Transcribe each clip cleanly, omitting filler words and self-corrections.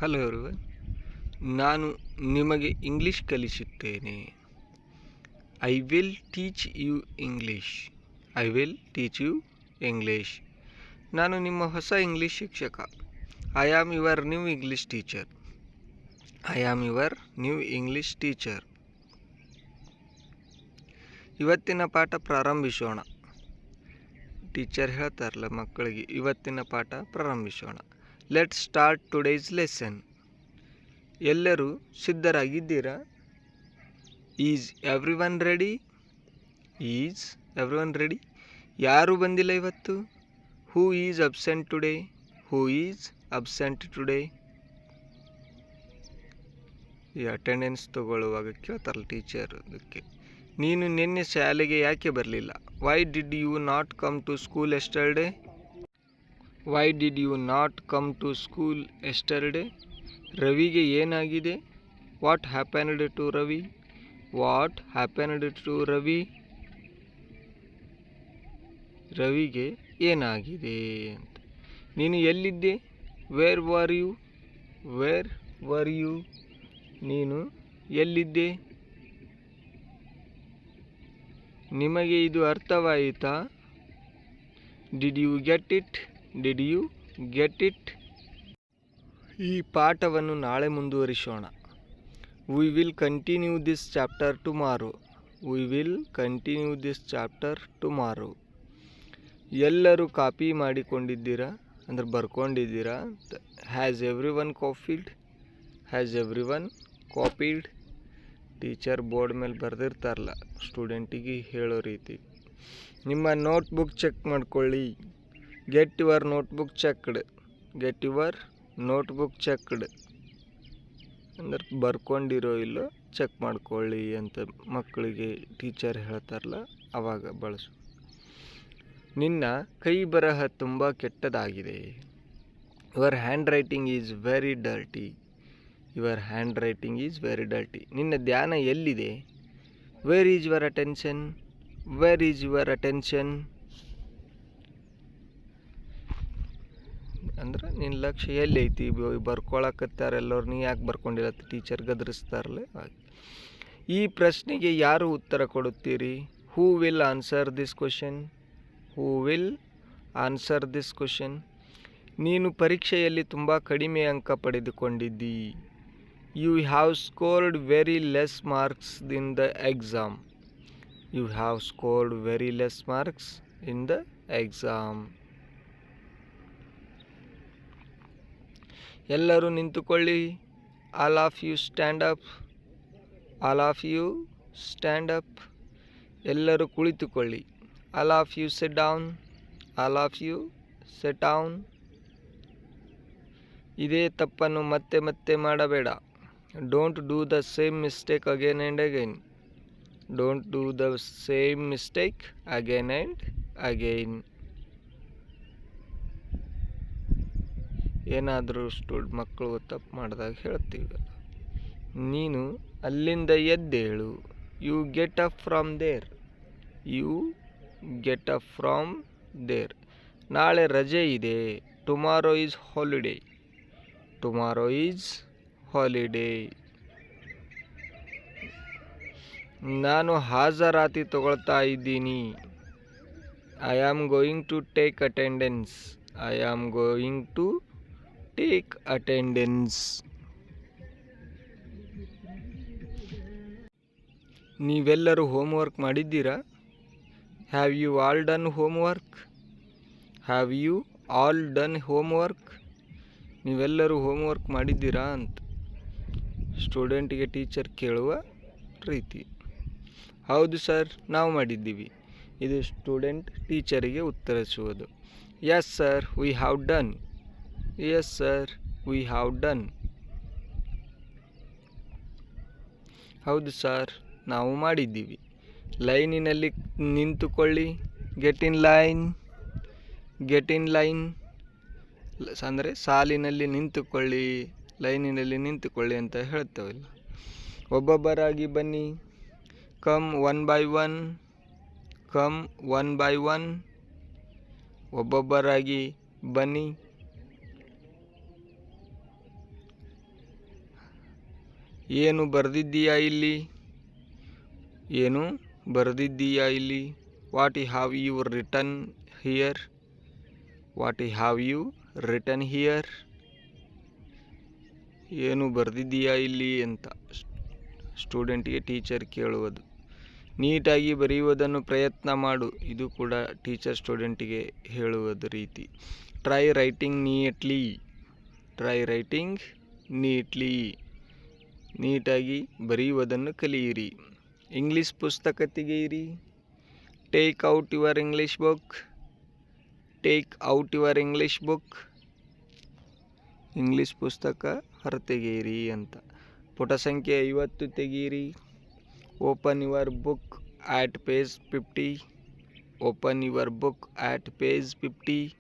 Hello everyone, ನಾನು ನಿಮಗೆ English ಕಲಿಸುತ್ತೇನೆ. I will teach you English. I will teach you English. ನಾನು ನಿಮ್ಮ ಹೊಸ ಇಂಗ್ಲಿಷ್ ಶಿಕ್ಷಕ. I am your new English teacher. I am your new English teacher. ಇವತ್ತಿನ ಪಾಠ ಪ್ರಾರಂಭಿಸೋಣ. ಟೀಚರ್ ಹೇಳ್ತಾರಲ್ಲ ಮಕ್ಕಳಿಗೆ, ಇವತ್ತಿನ ಪಾಠ ಪ್ರಾರಂಭಿಸೋಣ. Let's start today's lesson. ಎಲ್ಲರೂ ಸಿದ್ಧರಾಗಿದ್ದೀರಾ? Is everyone ready? Is everyone ready? ಯಾರು ಬಂದಿಲ್ಲ ಇವತ್ತು? Who is absent today? Who is absent today? ಈ ಅಟೆಂಡೆನ್ಸ್ ತಗೊಳ್ಳುವಾಗ ಕೇಳ್ತಾರಲ್ಲ ಟೀಚರ್, ಅದಕ್ಕೆ ನೀನು ನಿನ್ನೆ ಶಾಲೆಗೆ ಯಾಕೆ ಬರಲಿಲ್ಲ? Why did you not come to school yesterday? Why did you not come to school yesterday? ರವಿಗೆ ಏನಾಗಿದೆ? What happened to Ravi? What happened to Ravi? ರವಿಗೆ ಏನಾಗಿದೆ ಅಂತ. ನೀನು ಎಲ್ಲಿದ್ದೆ? Where were you? Where were you? ನೀನು ಎಲ್ಲಿದ್ದೆ? ನಿಮಗೆ ಇದು ಅರ್ಥವಾಯಿತಾ? Did you get it? Did you get it? ಈ ಪಾಠವನ್ನು ನಾಳೆ ಮುಂದುವರಿಸೋಣ. We will continue this chapter tomorrow. We will continue this chapter tomorrow. ಎಲ್ಲರೂ ಕಾಪಿ ಮಾಡಿಕೊಂಡಿದ್ದೀರಾ? ಅಂದರೆ ಬರ್ಕೊಂಡಿದ್ದೀರಾ? Has everyone copied? Has everyone copied? Teacher board ಮೇಲೆ ಬರೆದಿರ್ತಾರಲ್ಲ ಸ್ಟೂಡೆಂಟಿಗೆ ಹೇಳೋ ರೀತಿ. ನಿಮ್ಮ ನೋಟ್ಬುಕ್ ಚೆಕ್ ಮಾಡ್ಕೊಳ್ಳಿ. Get your notebook checked. Get your notebook checked ಅಂದ್ರೆ ಬರ್ಕೊಂಡಿರೋ ಇಲ್ಲೋ ಚೆಕ್ ಮಾಡ್ಕೊಳ್ಳಿ ಅಂತ ಮಕ್ಕಳಿಗೆ ಟೀಚರ್ ಹೇಳ್ತಾರಲ್ಲ ಆವಾಗ ಬಳಸು. ನಿನ್ನ ಕೈ ಬರಹ ತುಂಬ ಕೆಟ್ಟದಾಗಿದೆ. Your hand writing is very dirty. Your hand writing is very dirty. ನಿನ್ನ ಧ್ಯಾನ ಎಲ್ಲಿದೆ? Where is your attention? Where is your attention? ಅಂದ್ರೆ ನಿನ್ನ ಲಕ್ಷ್ಯ ಎಲ್ಲಿ ಐತಿ? ಬರ್ಕೊಳಕತ್ತಾರೆಲ್ಲವ್ರು, ನೀ ಯಾಕೆ ಬರ್ಕೊಂಡಿಲ್ಲ ಟೀಚರ್ ಗದರಿಸ್ತಾರಲ್ಲ ಹಾಗೆ. ಈ ಪ್ರಶ್ನೆಗೆ ಯಾರು ಉತ್ತರ ಕೊಡುತ್ತೀರಿ? Who will answer this question? Who will answer this question? ನೀನು ಪರೀಕ್ಷೆಯಲ್ಲಿ ತುಂಬ ಕಡಿಮೆ ಅಂಕ ಪಡೆದುಕೊಂಡಿದ್ದಿ. You have scored very less marks in the exam. You have scored very less marks in the exam. ಎಲ್ಲರೂ ನಿಂತುಕೊಳ್ಳಿ. All of you stand up. All of you stand up. ಎಲ್ಲರೂ ಕುಳಿತುಕೊಳ್ಳಿ. All of you sit down. All of you sit down. ಇದೇ ತಪ್ಪನ್ನು ಮತ್ತೆ ಮತ್ತೆ ಮಾಡಬೇಡ. Don't do the same mistake again and again. Don't do the same mistake again and again. ಏನಾದರೂ ಮಕ್ಕಳು ತಪ್ಪು ಮಾಡಿದಾಗ ಹೇಳ್ತೀವಿ, ನೀನು ಅಲ್ಲಿಂದ ಎದ್ದೇಳು. You get up from there. You get up from there. ನಾಳೆ ರಜೆ ಇದೆ. Tomorrow is holiday. Tomorrow is holiday. ನಾನು ಹಾಜರಾತಿ ತಗೊಳ್ತಾ ಇದ್ದೀನಿ. I am going to take attendance. I am going to take attendance. ನೀವೆಲ್ಲರೂ ಹೋಮ್ವರ್ಕ್ ಮಾಡಿದ್ದೀರಾ? Have you all done homework? Have you all done homework? ನೀವೆಲ್ಲರೂ ಹೋಮ್ವರ್ಕ್ ಮಾಡಿದ್ದೀರಾ ಅಂತ ಸ್ಟೂಡೆಂಟಿಗೆ ಟೀಚರ್ ಕೇಳುವ ರೀತಿ. ಹೌದು ಸರ್, ನಾವು ಮಾಡಿದ್ದೀವಿ. ಇದು ಸ್ಟೂಡೆಂಟ್ ಟೀಚರಿಗೆ ಉತ್ತರಿಸುವುದು. Yes sir, we have done. Yes sir, we have done. ಹೌದು ಸರ್, ನಾವು ಮಾಡಿದ್ದೀವಿ. ಲೈನಿನಲ್ಲಿ ನಿಂತುಕೊಳ್ಳಿ. Get in line. Get in line ಅಂದರೆ ಸಾಲಿನಲ್ಲಿ ನಿಂತುಕೊಳ್ಳಿ, ಲೈನಿನಲ್ಲಿ ನಿಂತುಕೊಳ್ಳಿ ಅಂತ ಹೇಳ್ತೇವಲ್ಲ. ಒಬ್ಬೊಬ್ಬರಾಗಿ ಬನ್ನಿ. Come one by one. Come one by one. ಒಬ್ಬೊಬ್ಬರಾಗಿ ಬನ್ನಿ. ಏನು ಬರೆದಿದ್ದೀಯಾ ಇಲ್ಲಿ? ಏನು ಬರೆದಿದ್ದೀಯಾ ಇಲ್ಲಿ? What have you written here? What have you written here? ಏನು ಬರೆದಿದ್ದೀಯಾ ಇಲ್ಲಿ ಅಂತ ಸ್ಟೂಡೆಂಟ್ಗೆ ಟೀಚರ್ ಕೇಳುವುದು. ನೀಟಾಗಿ ಬರೆಯುವುದನ್ನು ಪ್ರಯತ್ನ ಮಾಡು, ಇದು ಕೂಡ ಟೀಚರ್ ಸ್ಟೂಡೆಂಟಿಗೆ ಹೇಳುವುದು ರೀತಿ. Try writing neatly. Try writing neatly. ನೀಟಾಗಿ ಬರೆಯುವುದನ್ನು ಕಲಿಯಿರಿ. ಇಂಗ್ಲೀಷ್ ಪುಸ್ತಕ ತೆಗೆಯಿರಿ. Take out your English book. Take out your English book. English ಪುಸ್ತಕ ಹೊರತೆಗೆಯಿರಿ ಅಂತ. ಪುಟ ಸಂಖ್ಯೆ 50 ತೆಗೆಯಿರಿ. Open your book at page 50. Open your book at page 50.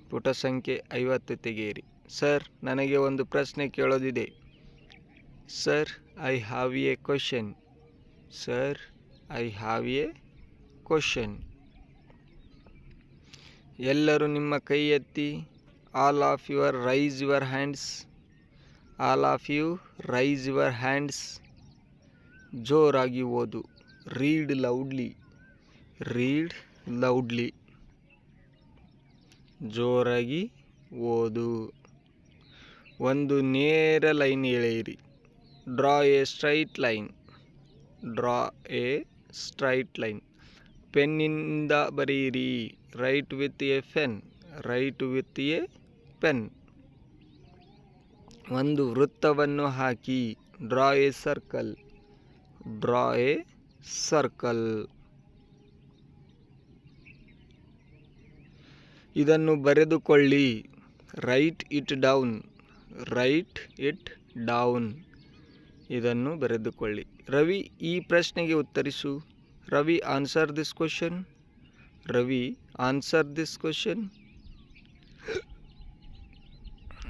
ಪುಟ ಸಂಖ್ಯೆ 50 ತೆಗೆಯಿರಿ. ಸರ್, ನನಗೆ ಒಂದು ಪ್ರಶ್ನೆ ಕೇಳೋದಿದೆ. Sir, I have a question. Sir, I have a question. ಎಲ್ಲರೂ ನಿಮ್ಮ ಕೈ ಎತ್ತಿ. All of your raise your hands. All of you raise your hands. ಜೋರಾಗಿ ಓದು. Read loudly. Read loudly. ಜೋರಾಗಿ ಓದು. ಒಂದು ನೇರ ಲೈನ್ ಎಳೆಯಿರಿ. Draw a straight line. Draw a straight line. ಪೆನ್ನಿಂದ ಬರೆಯಿರಿ. Write with a pen. Write with a pen. ಒಂದು ವೃತ್ತವನ್ನು ಹಾಕಿ. Draw a circle. Draw a circle. ಇದನ್ನು ಬರೆದುಕೊಳ್ಳಿ. Write it down. Write it down. ಇದನ್ನು ಬರೆದುಕೊಳ್ಳಿ. ರವಿ, ಈ ಪ್ರಶ್ನೆಗೆ ಉತ್ತರಿಸು. Ravi, answer this question. Ravi, answer this question.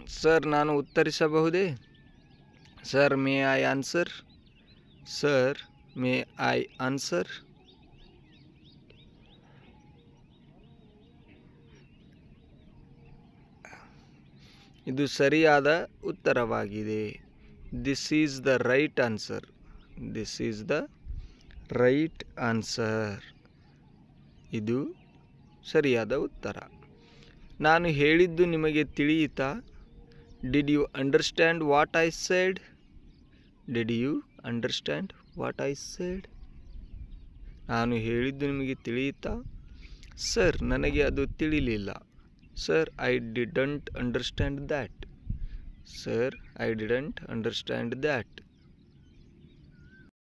Sir, ನಾನು ಉತ್ತರಿಸಬಹುದೇ? Sir, may I answer? Sir, may I answer? ಇದು ಸರಿಯಾದ ಉತ್ತರವಾಗಿದೆ. This is the right answer. This is the right answer. ಇದು ಸರಿಯಾದ ಉತ್ತರ. ನಾನು ಹೇಳಿದ್ದು ನಿಮಗೆ ತಿಳಿಯಿತಾ? Did you understand what I said? Did you understand what I said? ನಾನು ಹೇಳಿದ್ದು ನಿಮಗೆ ತಿಳಿಯಿತಾ? ಸರ್, ನನಗೆ ಅದು ತಿಳಿಲಿಲ್ಲ. Sir, I didn't understand that. Sir, I didn't understand that.